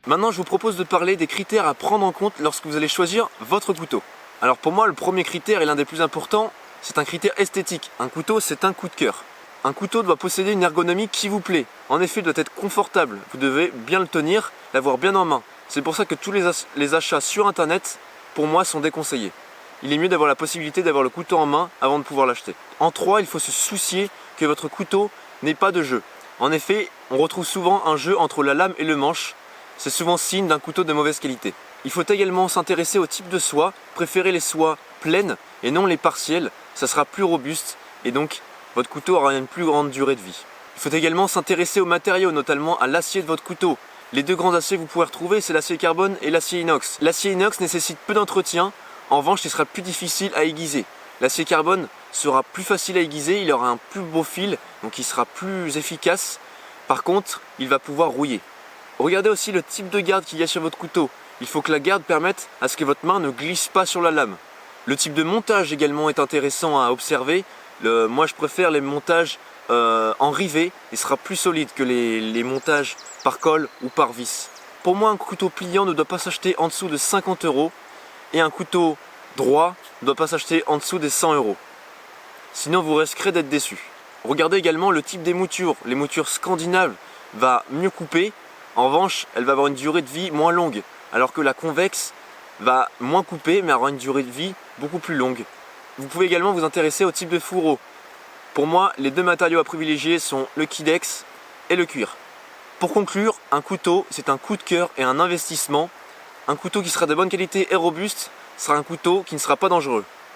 Maintenant, je vous propose de parler des critères à prendre en compte lorsque vous allez choisir votre couteau. Alors pour moi, le premier critère et l'un des plus importants, c'est un critère esthétique. Un couteau, c'est un coup de cœur. Un couteau doit posséder une ergonomie qui vous plaît. En effet, il doit être confortable. Vous devez bien le tenir, l'avoir bien en main. C'est pour ça que tous les achats sur internet, pour moi, sont déconseillés. Il est mieux d'avoir la possibilité d'avoir le couteau en main avant de pouvoir l'acheter. En 3, il faut se soucier que votre couteau n'ait pas de jeu. En effet, on retrouve souvent un jeu entre la lame et le manche. C'est souvent signe d'un couteau de mauvaise qualité. Il faut également s'intéresser au type de soie, préférer les soies pleines et non les partielles, ça sera plus robuste et donc votre couteau aura une plus grande durée de vie. Il faut également s'intéresser aux matériaux, notamment à l'acier de votre couteau. Les deux grands aciers que vous pouvez retrouver, c'est l'acier carbone et l'acier inox. L'acier inox nécessite peu d'entretien, en revanche il sera plus difficile à aiguiser. L'acier carbone sera plus facile à aiguiser, il aura un plus beau fil, donc il sera plus efficace. Par contre, il va pouvoir rouiller. Regardez aussi le type de garde qu'il y a sur votre couteau. Il faut que la garde permette à ce que votre main ne glisse pas sur la lame. Le type de montage également est intéressant à observer. Moi je préfère les montages en rivet, il sera plus solide que les montages par colle ou par vis. Pour moi, un couteau pliant ne doit pas s'acheter en dessous de 50 € et un couteau droit ne doit pas s'acheter en dessous des 100 €. Sinon vous risquerez d'être déçu. Regardez également le type des moutures. Les moutures scandinaves va mieux couper, en revanche elle va avoir une durée de vie moins longue, alors que la convexe va moins couper mais aura une durée de vie beaucoup plus longue. Vous pouvez également vous intéresser au type de fourreau. Pour moi, les deux matériaux à privilégier sont le Kydex et le cuir. Pour conclure, un couteau, c'est un coup de cœur et un investissement. Un couteau qui sera de bonne qualité et robuste sera un couteau qui ne sera pas dangereux.